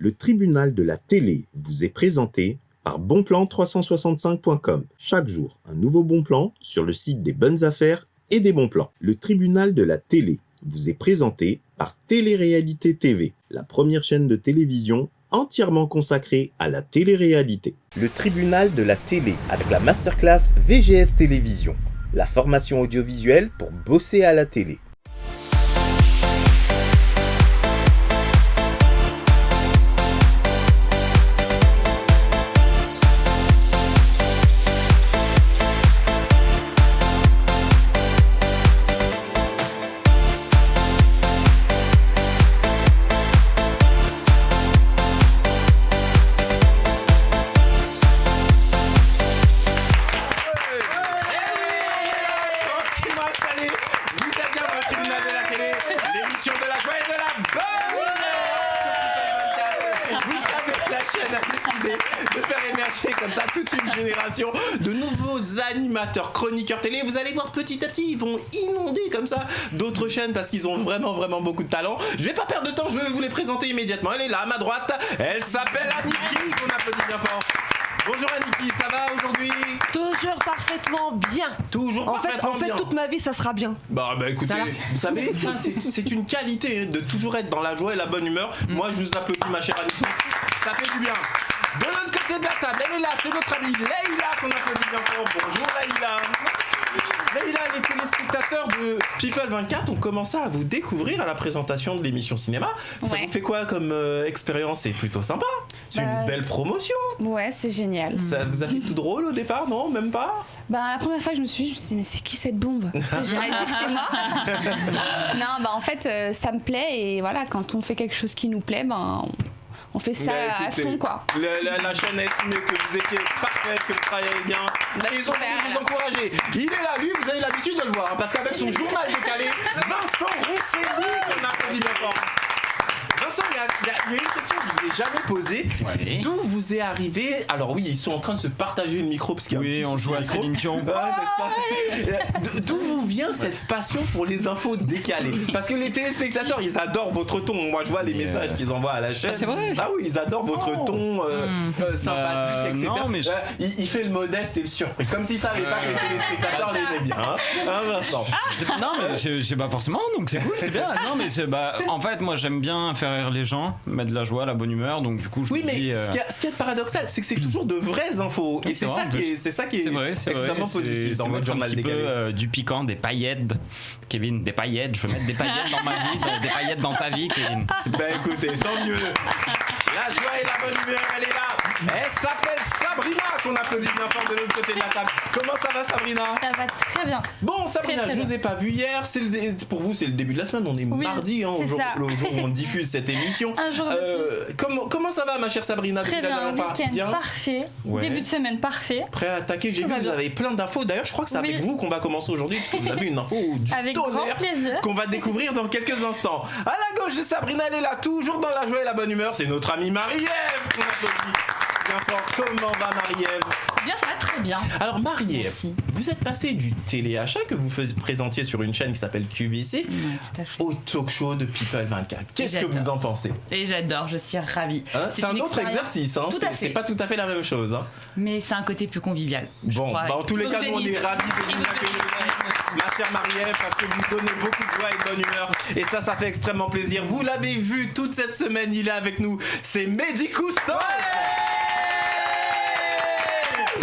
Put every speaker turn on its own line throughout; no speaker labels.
Le tribunal de la télé vous est présenté par bonplan365.com. Chaque jour, un nouveau bon plan sur le site des bonnes affaires et des bons plans. Le tribunal de la télé vous est présenté par Télé-Réalité TV, la première chaîne de télévision entièrement consacrée à la télé-réalité. Le tribunal de la télé avec la masterclass VGS Télévision, la formation audiovisuelle pour bosser à la télé.
De nouveaux animateurs, chroniqueurs télé. Vous allez voir petit à petit, ils vont inonder comme ça d'autres chaînes parce qu'ils ont vraiment beaucoup de talent. Je vais pas perdre de temps, je vais vous les présenter immédiatement. Elle est là à ma droite, elle s'appelle Aniki, qu'on applaudit bien fort. Bonjour Aniki, ça va aujourd'hui?
Toujours parfaitement bien.
Toujours parfaitement bien.
En fait, toute ma vie, ça sera bien.
Bah écoutez, voilà. Vous savez, ça c'est une qualité de toujours être dans la joie et la bonne humeur. Moi, je vous applaudis, ma chère Aniki. Ça fait du bien. De l'autre côté de la table, elle est là, c'est notre amie Leïla qu'on applaudit bien fort. Bonjour Leïla. Leïla, les téléspectateurs de People 24 ont commencé à vous découvrir à la présentation de l'émission cinéma. Ça vous fait quoi comme expérience? C'est plutôt sympa. C'est une belle promotion.
Ouais, c'est génial.
Ça vous a fait tout drôle au départ, non? Même pas?
La première fois que je me suis dit, mais c'est qui cette bombe? J'ai réalisé que c'était moi. Non, en fait, ça me plaît et voilà, quand on fait quelque chose qui nous plaît, on fait ça à fond, quoi.
La chaîne a estimé que vous étiez parfaite, que vous travaillez bien. Ils ont voulu vous encourager. Il est là, lui, vous avez l'habitude de le voir, parce qu'avec son journal décalé, Vincent Roncelli, on applaudit bien fort. Vincent, il y a une question que je vous ai jamais posée. Ouais. D'où vous est arrivé? Alors oui, ils sont en train de se partager le micro parce qu'il y a un petit
on joue à Céline Dion.
D'où vous vient cette passion pour les infos décalées? Parce que les téléspectateurs, ils adorent votre ton. Moi, je vois les messages qu'ils envoient à la chaîne.
C'est vrai.
Ah oui, ils adorent votre ton sympathique, etc.
Non, mais
il fait le modeste et le surpris, comme s'il savait pas que les téléspectateurs l'aimaient bien. Hein, Vincent?
Non, mais c'est pas forcément. Donc c'est cool, c'est bien. Non, mais en fait, moi, j'aime bien faire rire les gens, mettre de la joie, la bonne humeur, donc du coup je
me dis... ce qui est paradoxal, c'est que c'est toujours de vraies infos, et c'est ça qui est extrêmement positif dans votre journal décalé.
Un petit peu du piquant, des paillettes, Kevin, des paillettes, je veux mettre des paillettes dans ma vie, des paillettes dans ta vie, Kevin.
Écoutez, tant mieux. La joie et la bonne humeur, elle est là. Elle s'appelle Sabrina, qu'on applaudit bien fort de l'autre côté de la table. Comment ça va, Sabrina?
Ça va très bien.
Bon, Sabrina, je vous ai pas vu hier. Pour vous, c'est le début de la semaine. On est mardi, le jour où on diffuse cette émission.
Un jour de plus.
Comment ça va, ma chère Sabrina?
Très bien, week-end parfait. Ouais. Début de semaine parfait.
Prêt à attaquer? J'ai vu que vous avez plein d'infos. D'ailleurs, je crois que c'est avec vous qu'on va commencer aujourd'hui, parce que vous avez une info du tonnerre qu'on va découvrir dans quelques instants. À la gauche de Sabrina, elle est là, toujours dans la joie et la bonne humeur. C'est notre amie Marie-Ève qu'on applaudit. Bien fort. Comment va Marie-Ève?
Bien, ça va très bien.
Alors Marie-Ève, vous êtes passée du téléachat que vous présentiez sur une chaîne qui s'appelle QVC au talk show de People 24. Qu'est-ce que vous en pensez?
Et j'adore, je suis ravie.
C'est un autre exercice, c'est pas tout à fait la même chose.
Mais c'est un côté plus convivial.
Bon, en tous les cas, nous on est ravis de vous accueillir ici, ma chère Marie-Ève, parce que vous donnez beaucoup de joie et de bonne humeur. Et ça fait extrêmement plaisir. Vous l'avez vu toute cette semaine, il est avec nous. C'est Mehdi Cousteau.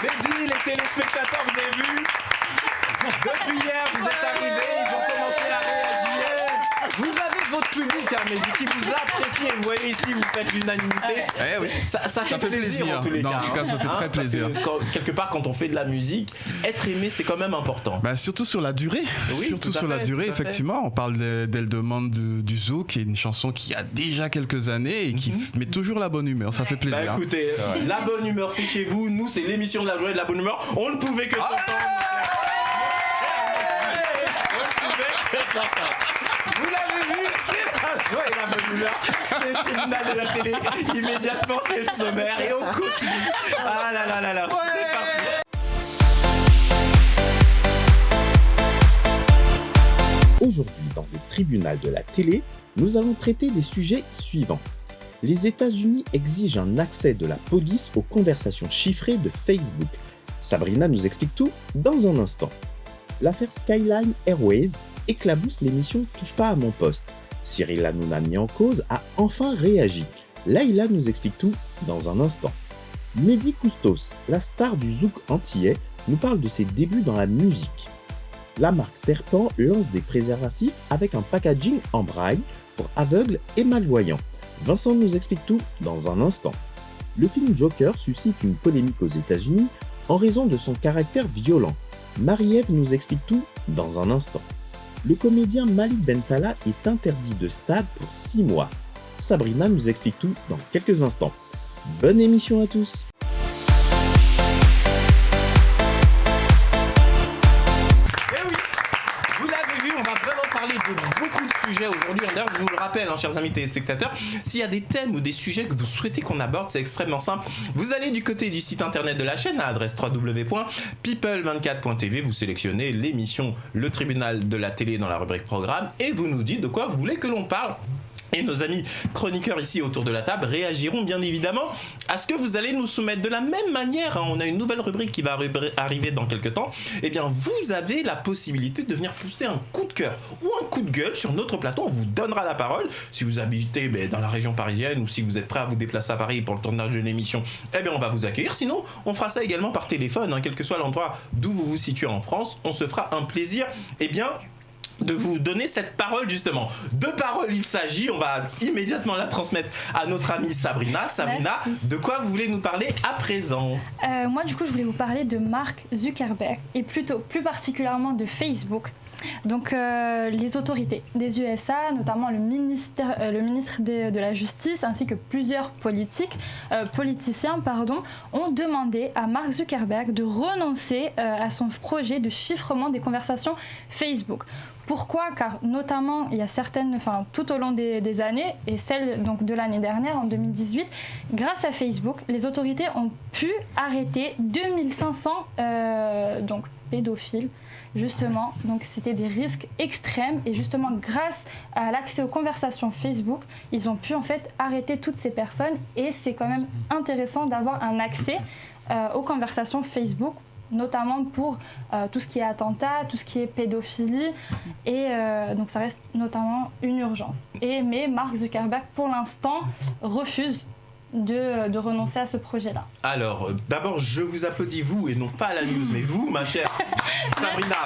Mehdi, les téléspectateurs, vous avez vu? Depuis hier, vous êtes arrivés, ils ont commencé à réagir. Vous avez votre public, Mehdi, qui vous apprécie. Vous voyez ici, vous faites l'unanimité.
Oui.
Ça fait plaisir en tous les cas.
En tout cas, ça fait très plaisir.
Quelque part, quand on fait de la musique, être aimé, c'est quand même important.
Surtout sur la durée. Effectivement. On parle d'Elle demande du Zoo, qui est une chanson qui a déjà quelques années et qui met toujours la bonne humeur. Ça fait plaisir.
Écoutez, la bonne humeur, c'est chez vous. Nous, c'est l'émission de la joie et de la bonne humeur. On ne pouvait que s'entendre. Vous l'avez vu, c'est la joie et la bonne humeur. C'est le tribunal de la télé. Immédiatement, c'est le sommaire et on continue. Ah là là là là. C'est parti.
Aujourd'hui, dans le tribunal de la télé, nous allons traiter des sujets suivants. Les États-Unis exigent un accès de la police aux conversations chiffrées de Facebook. Sabrina nous explique tout dans un instant. L'affaire Skyline Airways éclabousse l'émission Touche pas à mon poste. Cyril Hanouna mis en cause a enfin réagi. Leïla nous explique tout dans un instant. Mehdi Koustos, la star du zouk antillais, nous parle de ses débuts dans la musique. La marque Terpan lance des préservatifs avec un packaging en braille pour aveugles et malvoyants. Vincent nous explique tout dans un instant. Le film Joker suscite une polémique aux États-Unis en raison de son caractère violent. Marie-Ève nous explique tout dans un instant. Le comédien Malik Bentala est interdit de stade pour 6 mois. Sabrina nous explique tout dans quelques instants. Bonne émission à tous!
De beaucoup de sujets aujourd'hui. D'ailleurs, je vous le rappelle, chers amis téléspectateurs, s'il y a des thèmes ou des sujets que vous souhaitez qu'on aborde, c'est extrêmement simple. Vous allez du côté du site internet de la chaîne à l'adresse www.people24.tv, vous sélectionnez l'émission Le Tribunal de la télé dans la rubrique programme et vous nous dites de quoi vous voulez que l'on parle. Et nos amis chroniqueurs ici autour de la table réagiront bien évidemment à ce que vous allez nous soumettre. De la même manière, on a une nouvelle rubrique qui va arriver dans quelques temps. Eh bien, vous avez la possibilité de venir pousser un coup de cœur ou un coup de gueule sur notre plateau. On vous donnera la parole. Si vous habitez dans la région parisienne ou si vous êtes prêt à vous déplacer à Paris pour le tournage de l'émission, eh bien, on va vous accueillir. Sinon, on fera ça également par téléphone, quel que soit l'endroit d'où vous vous situez en France. On se fera un plaisir, de vous donner cette parole justement. De parole il s'agit, on va immédiatement la transmettre à notre amie Sabrina. Sabrina, merci. De quoi vous voulez nous parler à présent ?
Moi du coup je voulais vous parler de Mark Zuckerberg et plus particulièrement de Facebook. Donc les autorités des USA, notamment le ministre de la Justice ainsi que plusieurs politiciens, ont demandé à Mark Zuckerberg de renoncer à son projet de chiffrement des conversations Facebook. Pourquoi ? Car notamment, il y a tout au long des années, et celle donc, de l'année dernière, en 2018, grâce à Facebook, les autorités ont pu arrêter 2500 pédophiles. Justement, donc c'était des risques extrêmes et justement grâce à l'accès aux conversations Facebook, ils ont pu en fait arrêter toutes ces personnes et c'est quand même intéressant d'avoir un accès aux conversations Facebook, notamment pour tout ce qui est attentat, tout ce qui est pédophilie et donc ça reste notamment une urgence. Mais Mark Zuckerberg pour l'instant refuse de renoncer à ce projet-là.
Alors, d'abord, je vous applaudis, vous, et non pas à la news, mais vous, ma chère Sabrina,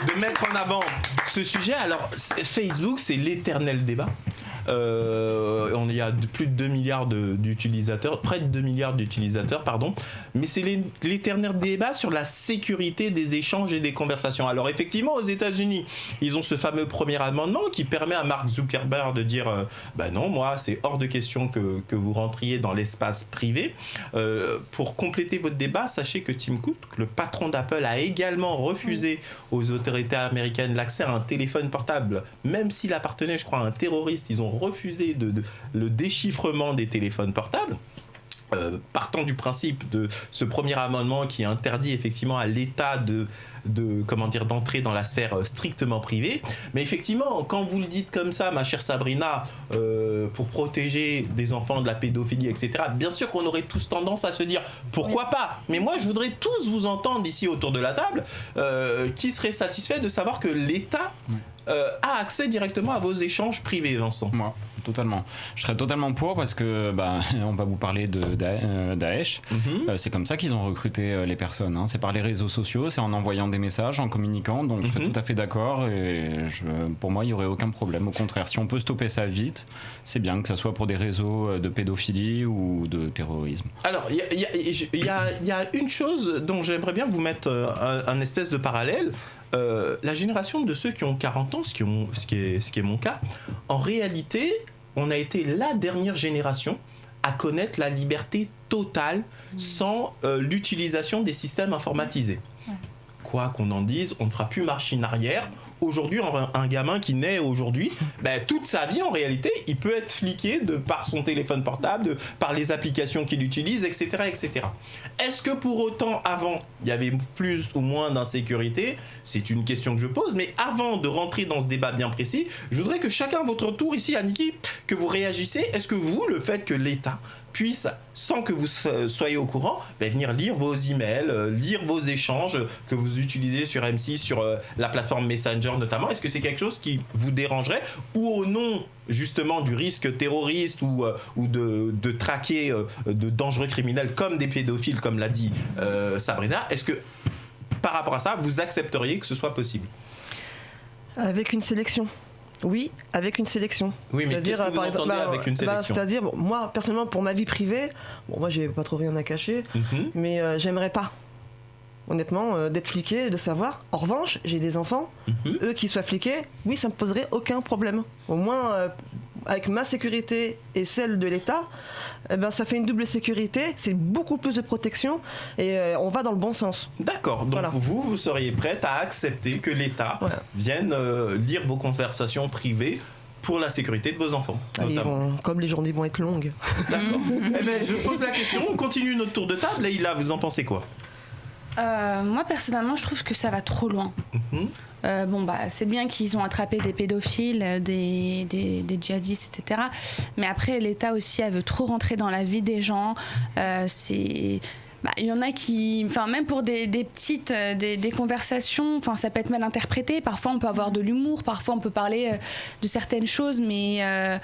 de mettre en avant ce sujet. Alors, Facebook, c'est l'éternel débat. Il y a plus de 2 milliards d'utilisateurs, près de 2 milliards d'utilisateurs, mais c'est l'éternel débat sur la sécurité des échanges et des conversations. Alors effectivement, aux États-Unis, ils ont ce fameux premier amendement qui permet à Mark Zuckerberg de dire non, moi, c'est hors de question que vous rentriez dans l'espace privé. Pour compléter votre débat, sachez que Tim Cook, le patron d'Apple, a également refusé aux autorités américaines l'accès à un téléphone portable, même s'il appartenait, je crois, à un terroriste. Ils ont refusé le déchiffrement des téléphones portables. Partant du principe de ce premier amendement qui interdit effectivement à l'État d'entrer dans la sphère strictement privée. Mais effectivement, quand vous le dites comme ça, ma chère Sabrina, pour protéger des enfants de la pédophilie, etc., bien sûr qu'on aurait tous tendance à se dire pourquoi pas. Mais moi, je voudrais tous vous entendre ici autour de la table qui serait satisfait de savoir que l'État a accès directement à vos échanges privés, Vincent.
Moi, totalement. Je serais totalement pour parce que on va vous parler de Daesh. C'est comme ça qu'ils ont recruté les personnes. C'est par les réseaux sociaux, c'est en envoyant des messages, en communiquant. Donc je serais tout à fait d'accord et pour moi, il n'y aurait aucun problème. Au contraire, si on peut stopper ça vite, c'est bien que ça soit pour des réseaux de pédophilie ou de terrorisme.
Alors, il y a une chose dont j'aimerais bien vous mettre un espèce de parallèle. La génération de ceux qui ont 40 ans, ce qui est mon cas, en réalité, on a été la dernière génération à connaître la liberté totale sans l'utilisation des systèmes informatisés. Quoi qu'on en dise, on ne fera plus marche en arrière. aujourd'hui, un gamin qui naît aujourd'hui, toute sa vie en réalité, il peut être fliqué par son téléphone portable, par les applications qu'il utilise, etc., etc. Est-ce que pour autant, avant, il y avait plus ou moins d'insécurité ? C'est une question que je pose, mais avant de rentrer dans ce débat bien précis, je voudrais que chacun à votre tour ici, Aniki, que vous réagissez. Est-ce que vous, le fait que l'État puisse, sans que vous soyez au courant, venir lire vos emails, lire vos échanges que vous utilisez sur M6, sur la plateforme Messenger notamment, est-ce que c'est quelque chose qui vous dérangerait, ou au nom justement du risque terroriste ou de traquer de dangereux criminels comme des pédophiles, comme l'a dit Sabrina, est-ce que par rapport à ça, vous accepteriez que ce soit possible ?
Avec une sélection. Oui, avec une sélection.
Oui, mais qu'est-ce que vous entendez avec une sélection ?
C'est-à-dire, moi, personnellement, pour ma vie privée, moi, j'ai pas trop rien à cacher, mais j'aimerais pas, honnêtement, d'être fliqué, de savoir. En revanche, j'ai des enfants, eux qui soient fliqués, oui, ça me poserait aucun problème. Au moins, avec ma sécurité et celle de l'État, ça fait une double sécurité, c'est beaucoup plus de protection et on va dans le bon sens.
D'accord, donc voilà. vous seriez prête à accepter que l'État vienne lire vos conversations privées pour la sécurité de vos enfants, notamment.
Comme les journées vont être longues.
D'accord. Je pose la question, on continue notre tour de table. Leïla, vous en pensez quoi ?
Moi, personnellement, je trouve que ça va trop loin. C'est bien qu'ils ont attrapé des pédophiles, des djihadistes, etc. Mais après, l'État aussi, elle veut trop rentrer dans la vie des gens. Il y en a qui, même pour des petites des conversations, ça peut être mal interprété. Parfois, on peut avoir de l'humour. Parfois, on peut parler de certaines choses, mais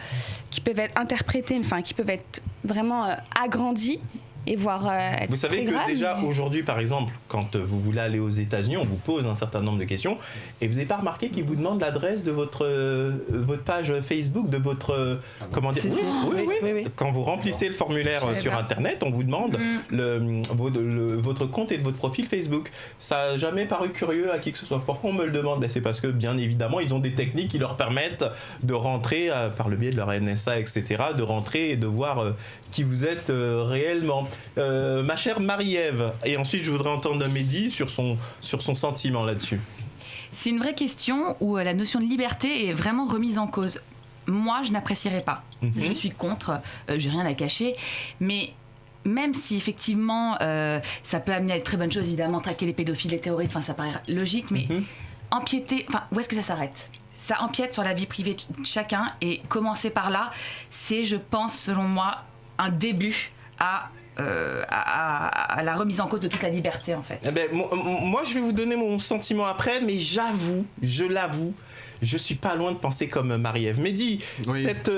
qui peuvent être interprétées, qui peuvent être vraiment agrandies. Et voir
vous savez que
grave,
déjà aujourd'hui, par exemple, quand vous voulez aller aux États-Unis, on vous pose un certain nombre de questions et vous n'avez pas remarqué qu'ils vous demandent l'adresse de votre page Facebook, de votre comment dire oui. Quand vous remplissez le formulaire sur Internet, on vous demande votre compte et votre profil Facebook. Ça n'a jamais paru curieux à qui que ce soit. Pourquoi on me le demande ? C'est parce que bien évidemment, ils ont des techniques qui leur permettent de rentrer par le biais de leur NSA, etc., de rentrer et de voir qui vous êtes réellement. Ma chère Marie-Ève, et ensuite je voudrais entendre Mehdi sur son sentiment là-dessus.
C'est une vraie question où la notion de liberté est vraiment remise en cause. Moi, je n'apprécierais pas. Je suis contre, j'ai rien à cacher, mais même si effectivement ça peut amener à de très bonnes choses, évidemment, traquer les pédophiles, les terroristes, ça paraît logique, mais empiéter, où est-ce que ça s'arrête ? Ça empiète sur la vie privée de chacun, et commencer par là, c'est, je pense, selon moi, un début à la remise en cause de toute la liberté, en fait.
Moi, je vais vous donner mon sentiment après, mais je l'avoue, je suis pas loin de penser comme Marie-Ève. Mehdi,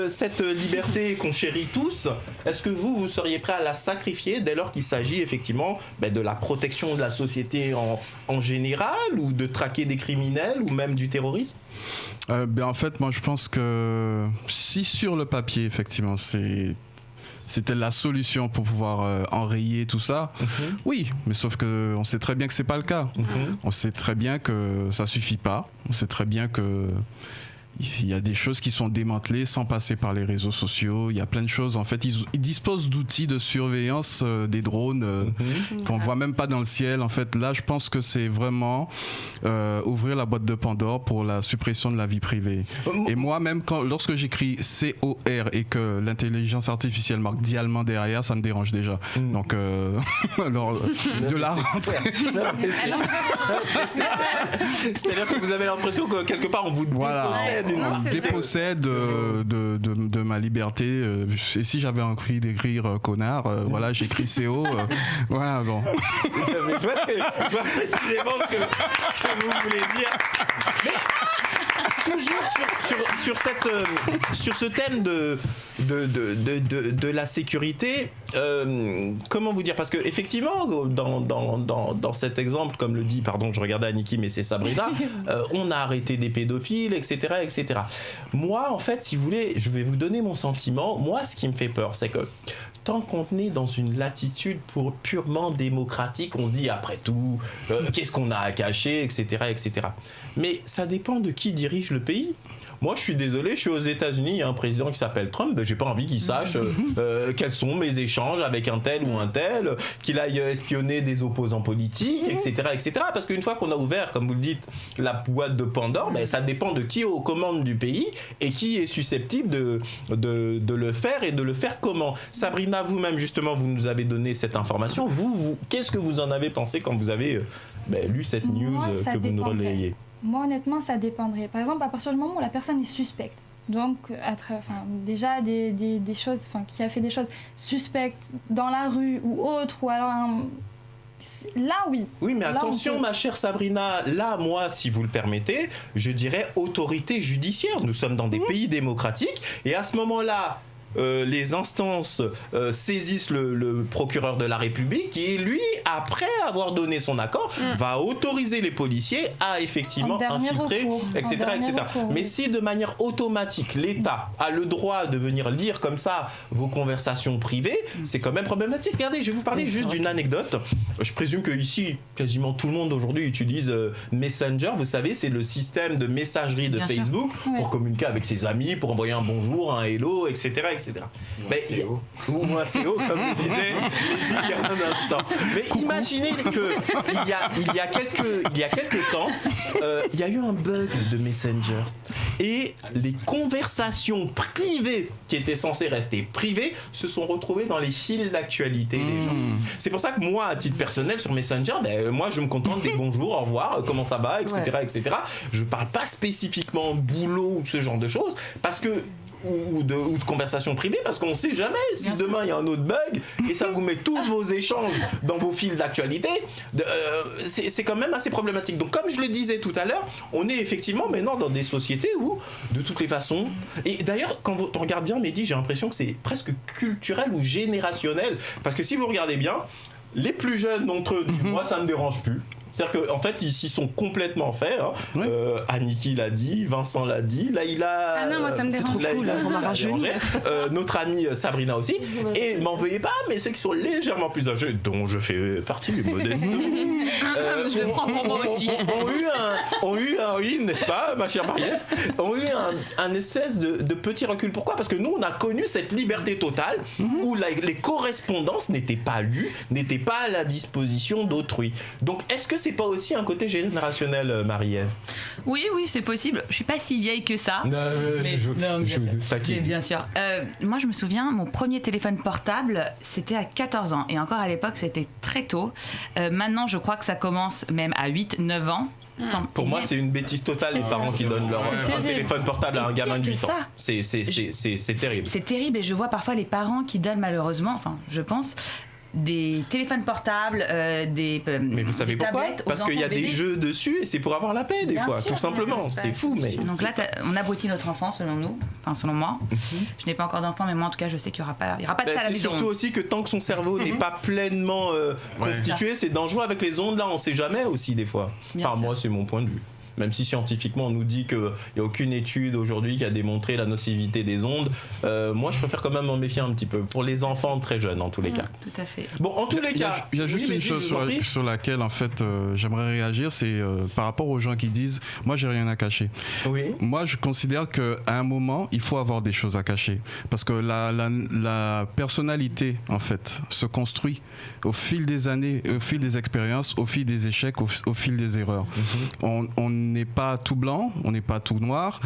cette liberté qu'on chérit tous, est-ce que vous seriez prêt à la sacrifier dès lors qu'il s'agit effectivement de la protection de la société en général, ou de traquer des criminels, ou même du terrorisme ?
En fait, moi, je pense que si sur le papier, effectivement, c'était la solution pour pouvoir enrayer tout ça. Oui, mais sauf que on sait très bien que c'est pas le cas. On sait très bien que ça suffit pas. On sait très bien que il y a des choses qui sont démantelées sans passer par les réseaux sociaux. Il y a plein de choses. En fait, ils disposent d'outils de surveillance des drones qu'on voit même pas dans le ciel. En fait, là, je pense que c'est vraiment ouvrir la boîte de Pandore pour la suppression de la vie privée. Et moi, même lorsque j'écris COR et que l'intelligence artificielle marque Diallement derrière, ça me dérange déjà. Donc, alors, de la rentrée.
C'est-à-dire que vous avez l'impression que quelque part on vous dépossède
de ma liberté. Et si j'avais envie d'écrire connard, j'écris CO. Voilà, bon.
Je vois précisément ce que vous voulez dire. Mais toujours sur ce thème de la sécurité, comment vous dire, parce que effectivement dans cet exemple, comme le dit, je regardais Aniki, mais c'est Sabrina, on a arrêté des pédophiles, etc. Moi, en fait, si vous voulez, je vais vous donner mon sentiment. Moi, ce qui me fait peur, c'est que tant qu'on est dans une latitude purement démocratique, on se dit après tout, qu'est-ce qu'on a à cacher, etc. Mais ça dépend de qui dirige le pays. Moi, je suis désolé, je suis aux États-Unis, il y a un président qui s'appelle Trump, ben, j'ai pas envie qu'il sache quels sont mes échanges avec un tel ou un tel, qu'il aille espionner des opposants politiques, etc., etc. Parce qu'une fois qu'on a ouvert, comme vous le dites, la boîte de Pandore, ben, ça dépend de qui est aux commandes du pays et qui est susceptible de le faire et de le faire comment. Sabrina, vous-même, justement, vous nous avez donné cette information. Vous qu'est-ce que vous en avez pensé quand vous avez lu cette news que vous nous relayez?
Moi, honnêtement, ça dépendrait. Par exemple, à partir du moment où la personne est suspecte, donc déjà des choses, qui a fait des choses suspectes dans la rue ou autre, ou alors là, oui.
Oui, mais
là,
attention, ma chère Sabrina, là, moi, si vous le permettez, je dirais autorité judiciaire. Nous sommes dans des pays démocratiques, et à ce moment-là, les instances saisissent le procureur de la République qui, lui, après avoir donné son accord, va autoriser les policiers à effectivement infiltrer, etc. Mais si de manière automatique, l'État a le droit de venir lire comme ça vos conversations privées, c'est quand même problématique. Regardez, je vais vous parler juste d'une anecdote. Je présume que ici, quasiment tout le monde aujourd'hui utilise Messenger. Vous savez, c'est le système de messagerie de Facebook pour communiquer avec ses amis, pour envoyer un bonjour, un hello, etc. Ou un CO, comme le disait Lydie il y a un instant. Mais imaginez qu'il y a quelques temps, il y a eu un bug de Messenger. Et les conversations privées qui étaient censées rester privées se sont retrouvées dans les fils d'actualité des gens. C'est pour ça que moi, à titre personnel, sur Messenger, moi je me contente des bonjours, au revoir, comment ça va, etc. etc. Je parle pas spécifiquement boulot ou ce genre de choses, parce que ou de conversations privées, parce qu'on ne sait jamais si demain il y a un autre bug et ça vous met tous vos échanges dans vos fils d'actualité. C'est quand même assez problématique. Donc comme je le disais tout à l'heure, on est effectivement maintenant dans des sociétés où de toutes les façons, et d'ailleurs quand on regarde bien Mehdi, j'ai l'impression que c'est presque culturel ou générationnel, parce que si vous regardez bien, les plus jeunes d'entre eux, moi ça me dérange plus. C'est-à-dire qu'en fait, ils s'y sont complètement faits. Hein. Aniki l'a dit, Vincent l'a dit, Laïla.
Ah non, moi ça me dérange.
C'est trop cool, on m'a rajeuni.
Notre amie Sabrina aussi. Et m'en veuillez pas, mais ceux qui sont légèrement plus âgés, dont je fais partie, modeste.
Je le prends pour moi aussi.
Ont eu oui, n'est-ce pas, ma chère Mariette, ont eu un espèce de petit recul. Pourquoi ? Parce que nous, on a connu cette liberté totale où les correspondances n'étaient pas lues, n'étaient pas à la disposition d'autrui. Donc, est-ce que c'est pas aussi un côté générationnel, Marie-Ève ?
Oui, c'est possible. Je suis pas si vieille que ça. Bien sûr. Moi, je me souviens, mon premier téléphone portable, c'était à 14 ans. Et encore à l'époque, c'était très tôt. Maintenant, je crois que ça commence même à 8-9 ans.
Pour moi, c'est une bêtise totale les parents qui donnent leur téléphone portable à un gamin de 8 ans. C'est terrible.
C'est terrible, et je vois parfois les parents qui donnent malheureusement, je pense, des téléphones portables,
mais vous savez pourquoi ? Parce qu'il y a des jeux dessus et c'est pour avoir la paix des fois, tout simplement. C'est fou, mais
donc là, on abrutit notre enfant selon nous, selon moi. Je n'ai pas encore d'enfant, mais moi en tout cas, je sais qu'il n'y aura pas de ça à la maison.
C'est surtout aussi que tant que son cerveau n'est pas pleinement constitué, c'est dangereux avec les ondes. Là, on ne sait jamais aussi des fois. Moi, c'est mon point de vue. Même si scientifiquement on nous dit qu'il n'y a aucune étude aujourd'hui qui a démontré la nocivité des ondes, moi je préfère quand même m'en méfier un petit peu, pour les enfants très jeunes en tous les cas.
Tout à fait.
Bon, en tous les cas...
Il y a juste une chose sur laquelle en fait j'aimerais réagir, c'est par rapport aux gens qui disent « moi j'ai rien à cacher ». Moi je considère qu'à un moment il faut avoir des choses à cacher, parce que la personnalité en fait se construit au fil des années, au fil des expériences, au fil des échecs, au fil des erreurs. On n'est pas tout blanc, on n'est pas tout noir,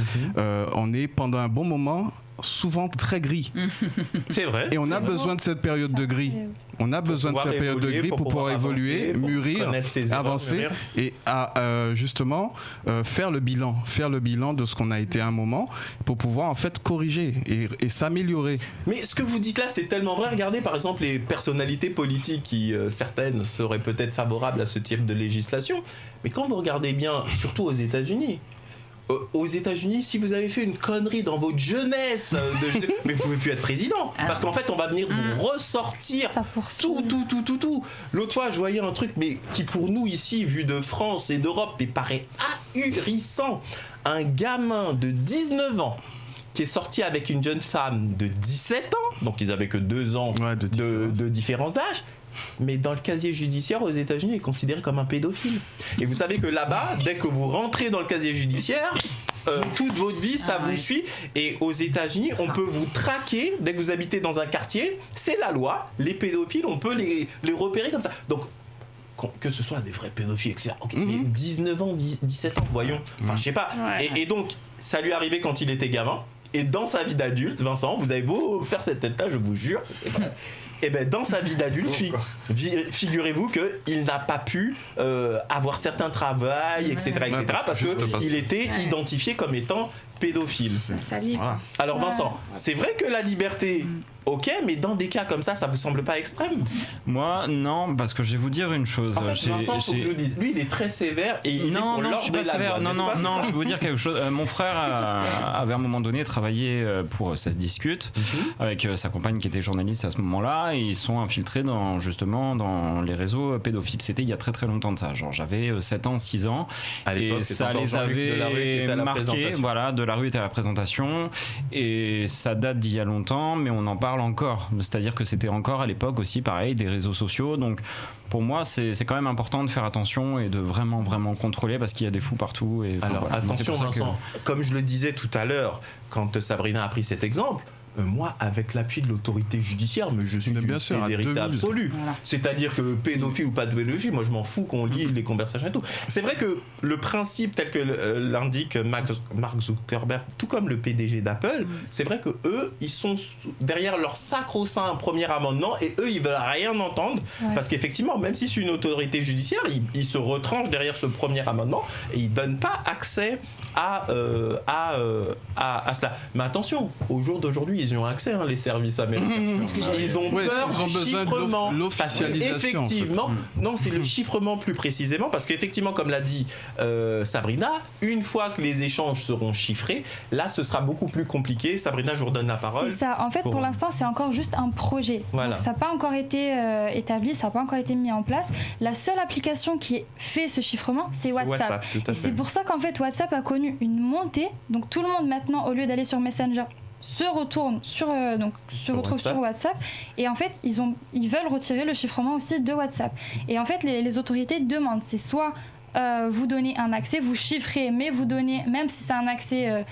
on est pendant un bon moment souvent très gris.
C'est vrai.
Et on a besoin de cette période de gris. On a besoin de cette période de gris pour pouvoir évoluer, mûrir, avancer et justement faire le bilan de ce qu'on a été à un moment pour pouvoir en fait corriger et s'améliorer.
Mais ce que vous dites là, c'est tellement vrai. Regardez par exemple les personnalités politiques qui, certaines, seraient peut-être favorables à ce type de législation. Mais quand vous regardez bien, surtout aux États-Unis, si vous avez fait une connerie dans votre jeunesse, mais vous pouvez plus être président, parce qu'en fait on va venir vous ressortir tout. L'autre fois je voyais un truc, mais qui pour nous ici, vu de France et d'Europe, il paraît ahurissant. Un gamin de 19 ans qui est sorti avec une jeune femme de 17 ans, donc ils avaient que 2 ans de différence d'âge. Mais dans le casier judiciaire aux États-Unis, il est considéré comme un pédophile. Et vous savez que là-bas, dès que vous rentrez dans le casier judiciaire, toute votre vie, ça vous suit. Et aux États-Unis, on peut vous traquer dès que vous habitez dans un quartier. C'est la loi. Les pédophiles, on peut les repérer comme ça. Donc, que ce soit des vrais pédophiles, etc. Okay, mais 19 ans, 17 ans, voyons. Enfin, je sais pas.
Ouais.
Et donc, ça lui arrivait quand il était gamin. Et dans sa vie d'adulte, Vincent, vous avez beau faire cette tête-là, je vous jure, c'est vrai. Et ben dans sa vie d'adulte, figurez-vous qu'il n'a pas pu avoir certains travails, etc., parce qu'il était identifié comme étant pédophile.
Voilà.
Alors Vincent, c'est vrai que la liberté, ok, mais dans des cas comme ça vous semble pas extrême?
Moi, non, parce que je vais vous dire une chose.
En fait, Vincent, faut que je vous dise, lui, il est très sévère et il est pour
je suis pas sévère.
Loi,
non, je vais vous dire quelque chose. Mon frère avait à un moment donné travaillé pour Ça se discute avec sa compagne qui était journaliste à ce moment-là, et ils sont infiltrés justement dans les réseaux pédophiles. C'était il y a très très longtemps de ça. Genre j'avais 7 ans, 6 ans, et ça les avait marqués. Voilà, de la rue était à la présentation, et ça date d'il y a longtemps, mais on en parle encore. C'est-à-dire que c'était encore à l'époque aussi pareil, des réseaux sociaux. Donc pour moi, c'est quand même important de faire attention et de vraiment contrôler, parce qu'il y a des fous partout. Et,
alors voilà. Attention Vincent, comme je le disais tout à l'heure, quand Sabrina a pris cet exemple, moi, avec l'appui de l'autorité judiciaire, mais je suis d'une sévérité absolue. Voilà. C'est-à-dire que pédophile ou pas de pédophile, moi je m'en fous qu'on lit les conversations et tout. C'est vrai que le principe tel que l'indique Mark Zuckerberg, tout comme le PDG d'Apple, c'est vrai que eux, ils sont derrière leur sacro-saint premier amendement, et eux, ils veulent rien entendre, parce qu'effectivement, même si c'est une autorité judiciaire, ils se retranchent derrière ce premier amendement et ils donnent pas accès à cela. Mais attention, au jour d'aujourd'hui, ils y ont accès, les services américains. Ils ont peur du chiffrement.
L'officialisation.
Effectivement, non, c'est le chiffrement plus précisément, parce qu'effectivement, comme l'a dit Sabrina, une fois que les échanges seront chiffrés, là, ce sera beaucoup plus compliqué. Sabrina, je vous redonne la parole.
C'est ça. En fait, pour l'instant, c'est encore juste un projet.
Voilà.
Donc, ça n'a pas encore été établi, ça n'a pas encore été mis en place. La seule application qui fait ce chiffrement, c'est WhatsApp. Et c'est pour ça qu'en fait, WhatsApp a connu une montée. Donc, tout le monde maintenant, au lieu d'aller sur Messenger, se retrouve sur WhatsApp, et en fait ils veulent retirer le chiffrement aussi de WhatsApp, et en fait les autorités demandent, c'est soit vous donnez un accès, vous chiffrez, mais vous donnez, même si c'est un accès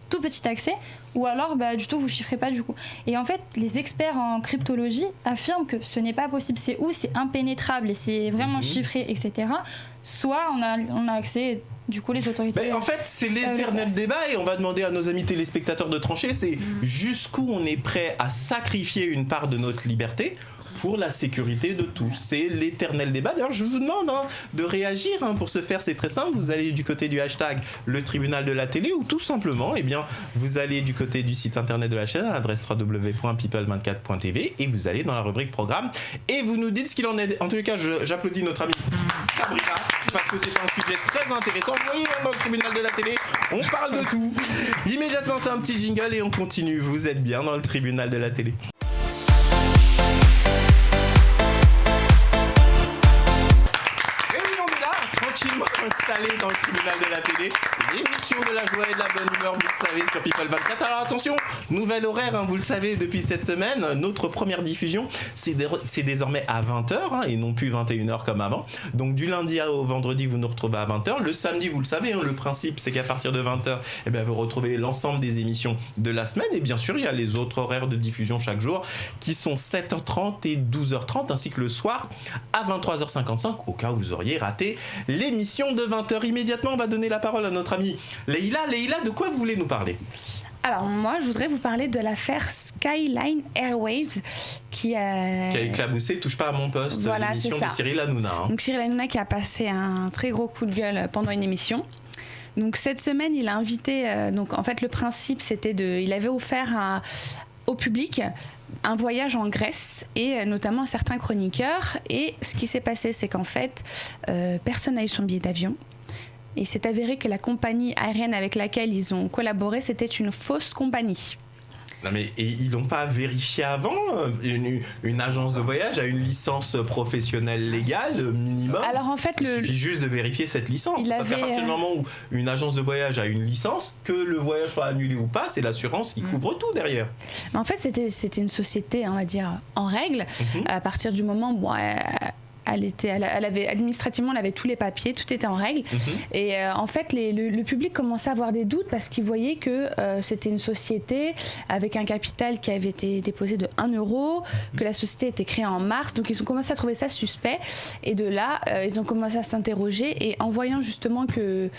tout petit accès, ou alors du tout vous chiffrez pas du coup. Et en fait les experts en cryptologie affirment que ce n'est pas possible, c'est impénétrable et c'est vraiment chiffré, etc. Soit on a accès. Du coup, les autorités.
Mais en fait, c'est l'éternel débat, et on va demander à nos amis téléspectateurs de trancher. C'est jusqu'où on est prêt à sacrifier une part de notre liberté pour la sécurité de tous. C'est l'éternel débat. D'ailleurs, je vous demande de réagir. Pour ce faire, c'est très simple. Vous allez du côté du hashtag le tribunal de la télé, ou tout simplement, vous allez du côté du site internet de la chaîne à l'adresse www.people24.tv, et vous allez dans la rubrique programme et vous nous dites ce qu'il en est. En tous les cas, j'applaudis notre amie Sabrina, parce que c'est un sujet très intéressant. Vous voyez, dans le tribunal de la télé, on parle de tout. Immédiatement, c'est un petit jingle et on continue. Vous êtes bien dans le tribunal de la télé. Installé dans le tribunal de la télé, l'émission de la joie et de la bonne humeur, vous le savez, sur People 24. Alors attention, nouvel horaire, vous le savez, depuis cette semaine, notre première diffusion, c'est désormais à 20h, et non plus 21h comme avant. Donc du lundi au vendredi, vous nous retrouvez à 20h. Le samedi, vous le savez, le principe, c'est qu'à partir de 20h, vous retrouvez l'ensemble des émissions de la semaine. Et bien sûr, il y a les autres horaires de diffusion chaque jour, qui sont 7h30 et 12h30, ainsi que le soir à 23h55, au cas où vous auriez raté l'émission de 20h. Immédiatement, on va donner la parole à notre amie Leïla. Leïla, de quoi vous voulez nous parler ?
Alors moi, je voudrais vous parler de l'affaire Skyline Airways qui a
éclaboussé Touche pas à mon poste, l'émission de Cyril Hanouna.
Donc Cyril Hanouna qui a passé un très gros coup de gueule pendant une émission. Donc cette semaine, il a invité... donc en fait, le principe, c'était il avait offert au public un voyage en Grèce, et notamment à certains chroniqueurs. Et ce qui s'est passé, c'est qu'en fait, personne n'a eu son billet d'avion. Et c'est avéré que la compagnie aérienne avec laquelle ils ont collaboré, c'était une fausse compagnie.
Non mais ils n'ont pas vérifié avant. Une agence de voyage a une licence professionnelle légale minimum.
Alors en fait,
il suffit juste de vérifier cette licence. Parce qu'à partir du moment où une agence de voyage a une licence, que le voyage soit annulé ou pas, c'est l'assurance qui couvre tout derrière.
En fait, c'était une société, on va dire, en règle. À partir du moment où administrativement, elle avait tous les papiers, tout était en règle. Et en fait, le public commençait à avoir des doutes parce qu'il voyait que c'était une société avec un capital qui avait été déposé de 1 euro, que la société était créée en mars. Donc ils ont commencé à trouver ça suspect. Et de là, ils ont commencé à s'interroger. Et en voyant justement que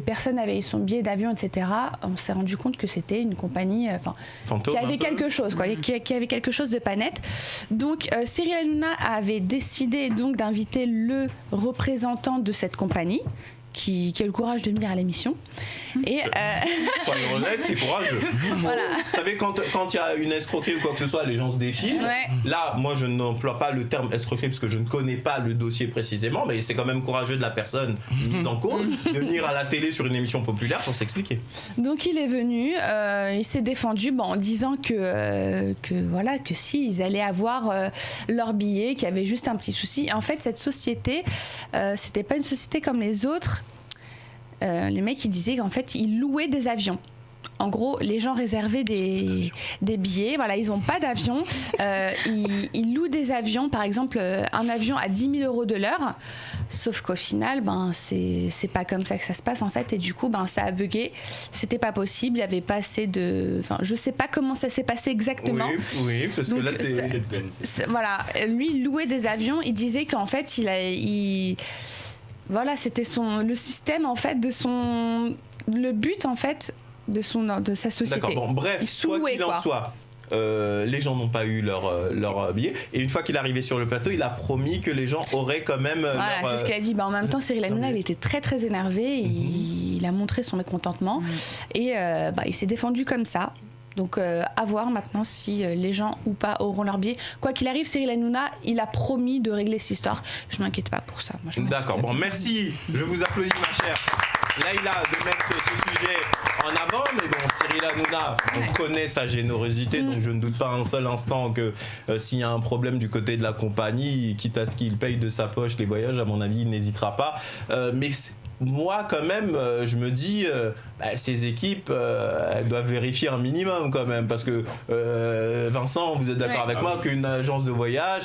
personne n'avait eu son billet d'avion, etc., on s'est rendu compte que c'était une compagnie qui avait quelque chose, quoi, qui avait quelque chose de pas net. Donc Cyril Hanouna avait décidé donc d'inviter le représentant de cette compagnie qui a le courage de venir à l'émission. Et
soyons honnêtes, c'est courageux.
voilà.
Vous savez, quand il y a une escroquerie ou quoi que ce soit, les gens se défilent.
Ouais.
Là, moi, je n'emploie pas le terme escroquerie parce que je ne connais pas le dossier précisément, mais c'est quand même courageux de la personne mise en cause de venir à la télé sur une émission populaire pour s'expliquer.
Donc il est venu, il s'est défendu en disant que si, ils allaient avoir leur billet, qu'il y avait juste un petit souci. Et en fait, cette société, c'était pas une société comme les autres. Le mec, il disait qu'en fait, il louait des avions. En gros, les gens réservaient des billets. Voilà, ils n'ont pas d'avion. Ils louent des avions. Par exemple, un avion à 10 000 euros de l'heure. Sauf qu'au final, c'est pas comme ça que ça se passe, en fait. Et du coup, ça a bugué. C'était pas possible. Il y avait pas assez de... Enfin, je sais pas comment ça s'est passé exactement.
Oui, parce que
donc,
là, c'est...
Voilà. Lui, il louait des avions. Il disait qu'en fait, voilà, c'était le système, en fait, le but, en fait, de sa société.
D'accord, bref, quoi qu'il en soit, les gens n'ont pas eu leur billet. Et une fois qu'il est arrivé sur le plateau, il a promis que les gens auraient quand même...
Voilà, c'est ce qu'il a dit. En même temps, Cyril Hanouna, il était très, très énervé. Il a montré son mécontentement. Et il s'est défendu comme ça. Donc à voir maintenant si les gens ou pas auront leur billet. Quoi qu'il arrive, Cyril Hanouna, il a promis de régler cette histoire. Je m'inquiète pas pour ça. Moi,
d'accord, merci. Je vous applaudis, ma chère Leïla, de mettre ce sujet en avant. Mais bon, Cyril Hanouna, on connaît sa générosité, donc je ne doute pas un seul instant que s'il y a un problème du côté de la compagnie, quitte à ce qu'il paye de sa poche les voyages, à mon avis, il n'hésitera pas. Mais moi, quand même, je me dis, ces équipes, elles doivent vérifier un minimum quand même. Parce que, Vincent, vous êtes d'accord avec moi qu'une agence de voyage,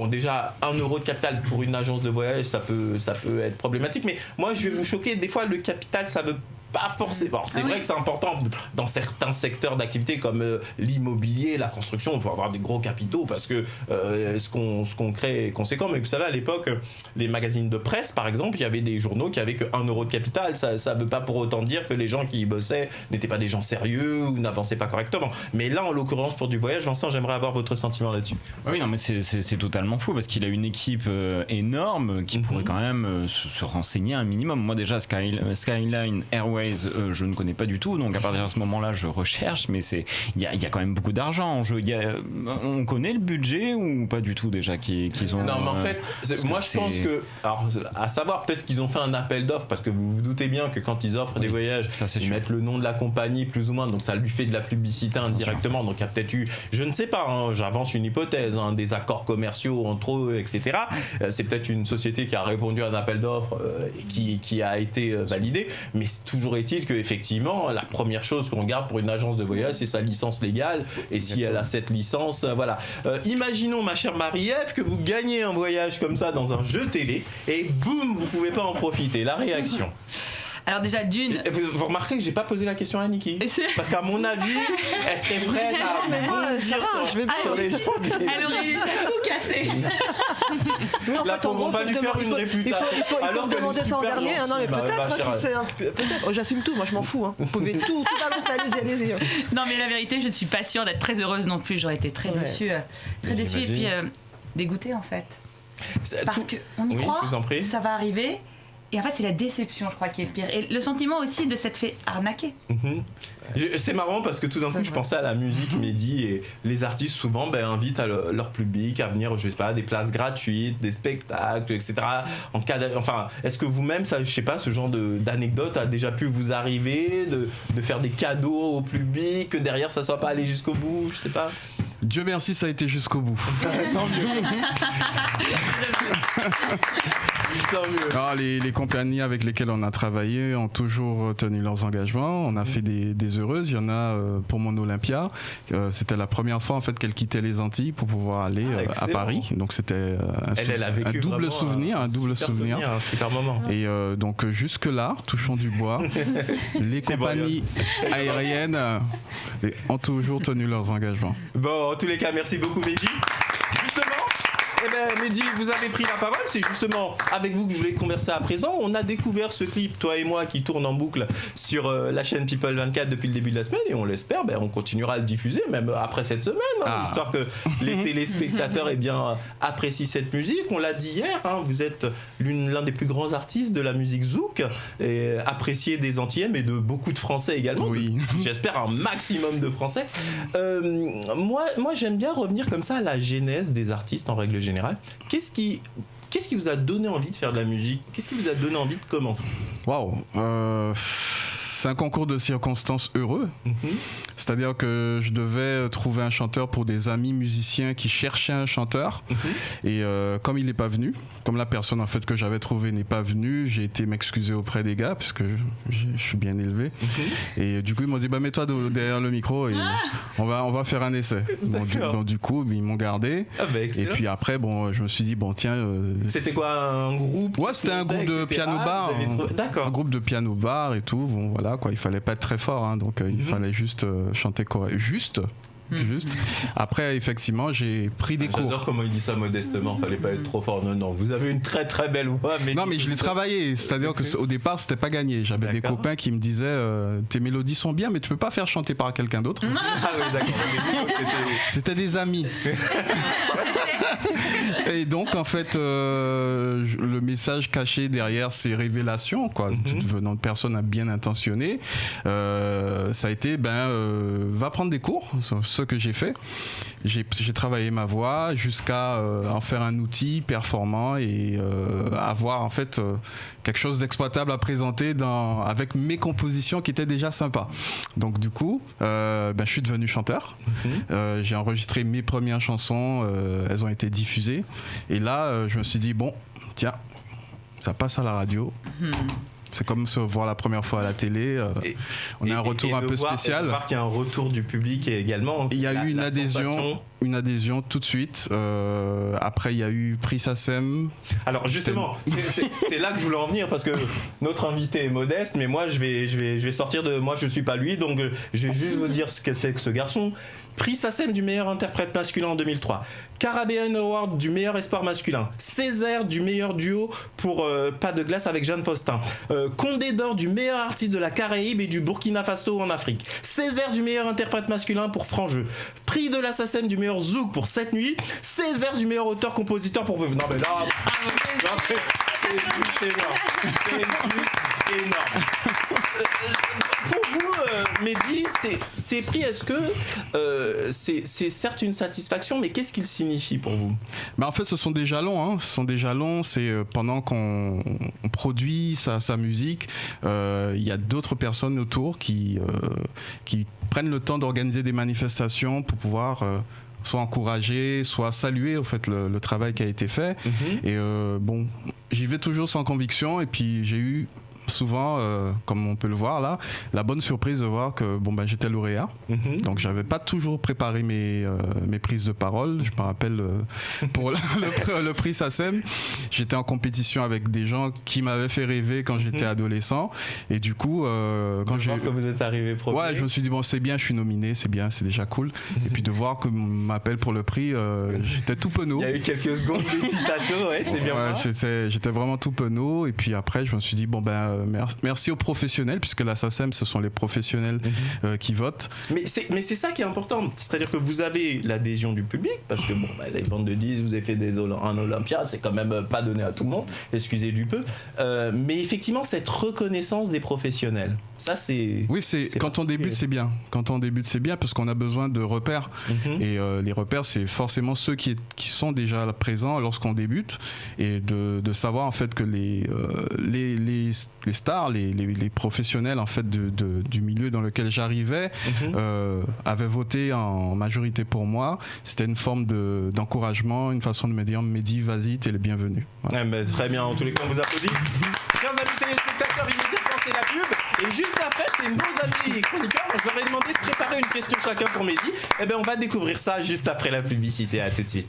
déjà, 1 euro de capital pour une agence de voyage, ça peut être problématique. Mais moi, je vais vous choquer, des fois, le capital, ça veut pas forcément. C'est vrai que c'est important dans certains secteurs d'activité comme l'immobilier, la construction, il faut avoir des gros capitaux parce que ce qu'on crée est conséquent. Mais vous savez, à l'époque, les magazines de presse, par exemple, il y avait des journaux qui avaient que 1 euro de capital. Ça ne veut pas pour autant dire que les gens qui y bossaient n'étaient pas des gens sérieux ou n'avançaient pas correctement. Mais là, en l'occurrence, pour du voyage, Vincent, j'aimerais avoir votre sentiment là-dessus.
Oui, non, mais c'est totalement fou parce qu'il a une équipe énorme qui pourrait quand même se renseigner un minimum. Moi, déjà, Skyline Airways, je ne connais pas du tout, donc à partir de ce moment-là, je recherche, mais il y a quand même beaucoup d'argent en jeu. On connaît le budget ou pas du tout déjà qu'ils ont.
Non, mais en fait, moi je pense que, alors, à savoir peut-être qu'ils ont fait un appel d'offres parce que vous vous doutez bien que quand ils offrent des voyages, ils mettent le nom de la compagnie plus ou moins, donc ça lui fait de la publicité indirectement. Donc il y a peut-être eu, je ne sais pas, j'avance une hypothèse, des accords commerciaux entre eux, etc. C'est peut-être une société qui a répondu à un appel d'offres et qui a été validé, mais c'est toujours est-il que effectivement la première chose qu'on regarde pour une agence de voyage, c'est sa licence légale, et si elle a cette licence, voilà. Imaginons, ma chère Marie-Ève, que vous gagnez un voyage comme ça dans un jeu télé et boum, vous pouvez pas en profiter. La réaction?
Alors déjà d'une...
Vous remarquez que j'ai pas posé la question à Niki, parce qu'à mon avis elle serait prête à bondir sur les gens.
Elle aurait déjà tout cassé.
Là, on va lui faire une réputation.
Alors que demander ça en dernier, non mais peut-être, j'assume tout, moi je m'en fous. Vous pouvez tout balancer, allez-y.
Non mais la vérité, je ne suis pas sûre d'être très heureuse non plus. J'aurais été très déçue, et puis dégoûtée en fait. Parce qu'on y croit, ça va arriver. Et en fait, c'est la déception, je crois, qui est le pire. Et le sentiment aussi de s'être fait arnaquer.
C'est marrant parce que tout d'un coup, je pensais à la musique Mehdi, et les artistes souvent invitent leur public à venir, je sais pas, des places gratuites, des spectacles, etc. Est-ce que vous-même, je sais pas, ce genre d'anecdote a déjà pu vous arriver de faire des cadeaux au public, que derrière ça soit pas allé jusqu'au bout, je sais pas.
Dieu merci, ça a été jusqu'au bout.
Tant mieux.
Alors, les compagnies avec lesquelles on a travaillé ont toujours tenu leurs engagements. On a fait des heureuses. Il y en a pour mon Olympia. C'était la première fois en fait qu'elle quittait les Antilles pour pouvoir aller à Paris. Donc c'était un double souvenir,
un super moment.
Et donc jusque là, touchons du bois, les compagnies aériennes ont toujours tenu leurs engagements.
Bon, en tous les cas, merci beaucoup Mehdi. Mehdi, vous avez pris la parole, c'est justement avec vous que je voulais converser à présent. On a découvert ce clip, toi et moi, qui tourne en boucle sur la chaîne People 24 depuis le début de la semaine, et on l'espère, on continuera à le diffuser même après cette semaine, histoire que les téléspectateurs apprécient cette musique. On l'a dit hier, vous êtes l'un des plus grands artistes de la musique zouk, et apprécié des Antillais, mais de beaucoup de Français également.
Oui.
J'espère un maximum de Français. Moi, j'aime bien revenir comme ça à la genèse des artistes en règle générale. Qu'est-ce qui vous a donné envie de faire de la musique ? Qu'est-ce qui vous a donné envie de commencer ?
Waouh, c'est un concours de circonstances heureux. C'est-à-dire que je devais trouver un chanteur pour des amis musiciens qui cherchaient un chanteur. Et comme il n'est pas venu, comme la personne en fait que j'avais trouvée n'est pas venue, j'ai été m'excuser auprès des gars puisque je suis bien élevé. Et du coup ils m'ont dit mets-toi derrière le micro et on va faire un essai. Du coup ils m'ont gardé. Et puis après je me suis dit tiens.
C'était quoi, un groupe ?
Ouais, c'était un groupe de piano bar.
D'accord.
Un groupe de piano bar et tout. Voilà quoi, il fallait pas être très fort, donc il fallait juste chanter correct. Juste. Après, effectivement, j'ai pris des cours.
J'adore comment il dit ça modestement. Fallait pas être trop fort. Non, vous avez une très très belle voix. Mais
je l'ai travaillé. C'est-à-dire qu'au départ, c'était pas gagné. J'avais des copains qui me disaient tes mélodies sont bien, mais tu peux pas faire chanter par quelqu'un d'autre.
Ah oui, d'accord.
C'était des amis. Et donc, en fait, le message caché derrière ces révélations, venant de personnes bien intentionnées, ça a été va prendre des cours. Ce que j'ai fait, j'ai travaillé ma voix jusqu'à en faire un outil performant et avoir en fait quelque chose d'exploitable à présenter avec mes compositions qui étaient déjà sympas. Donc du coup, je suis devenu chanteur. J'ai enregistré mes premières chansons, elles ont été diffusées. Et là, je me suis dit tiens, ça passe à la radio. C'est comme se voir la première fois à la télé. On a un retour un peu spécial.
Et de voir qu'il y a un retour du public également.
Il y a eu une adhésion tout de suite. Après, il y a eu Prix SACEM.
Alors justement, c'est là que je voulais en venir parce que notre invité est modeste, mais moi je vais sortir de. Moi je suis pas lui, donc je vais juste vous dire ce que c'est que ce garçon. Prix SACEM du meilleur interprète masculin en 2003. Caribbean Award du meilleur espoir masculin. Césaire du meilleur duo pour Pas de glace avec Jeanne Faustin. Condé d'or du meilleur artiste de la Caraïbe et du Burkina Faso en Afrique. Césaire du meilleur interprète masculin pour Franc-Jeu. Prix de la SACEM du meilleur zouk pour Cette nuit. Césaire du meilleur auteur-compositeur pour... Non mais là... c'est juste énorme. C'est juste énorme. Pour vous, Mehdi, ces prix, est-ce que c'est certes une satisfaction, mais qu'est-ce qu'ils signifient pour vous ?
En fait, ce sont des jalons. Ce sont des jalons. C'est pendant qu'on produit sa musique, il y a d'autres personnes autour qui prennent le temps d'organiser des manifestations pour pouvoir soit encourager, soit saluer au fait le travail qui a été fait. Et j'y vais toujours sans conviction. Et puis j'ai eu souvent, comme on peut le voir là, la bonne surprise de voir que j'étais lauréat. Donc j'avais pas toujours préparé mes prises de parole. Je me rappelle pour le prix SACEM, j'étais en compétition avec des gens qui m'avaient fait rêver quand j'étais adolescent. Et du coup, quand j'ai
que vous êtes arrivé premier.
Je me suis dit c'est bien, je suis nominé, c'est bien, c'est déjà cool. Et puis de voir qu'on m'appelle pour le prix, j'étais tout penaud.
Il y a eu quelques secondes d'hésitation, c'est bien.
J'étais vraiment tout penaud. Et puis après, je me suis dit merci aux professionnels, puisque la SACEM, ce sont les professionnels qui votent.
Mais c'est ça qui est important, c'est-à-dire que vous avez l'adhésion du public, parce que les bandes de 10, vous avez fait un Olympia, c'est quand même pas donné à tout le monde, excusez du peu, mais effectivement cette reconnaissance des professionnels, ça c'est...
Oui, quand on débute c'est bien, parce qu'on a besoin de repères, et les repères c'est forcément ceux qui sont déjà présents lorsqu'on débute, et de savoir en fait que les stars, les professionnels en fait du milieu dans lequel j'arrivais avaient voté en majorité pour moi. C'était une forme d'encouragement, une façon de me dire Mehdi, vas-y, t'es le bienvenu. Voilà.
Très bien, en tous les cas, on vous applaudit. Chers amis téléspectateurs, immédiatement c'est la pub. Et juste après, c'est nos amis chroniqueurs. Je leur ai demandé de préparer une question chacun pour Mehdi. Eh bien, on va découvrir ça juste après la publicité. À tout de suite.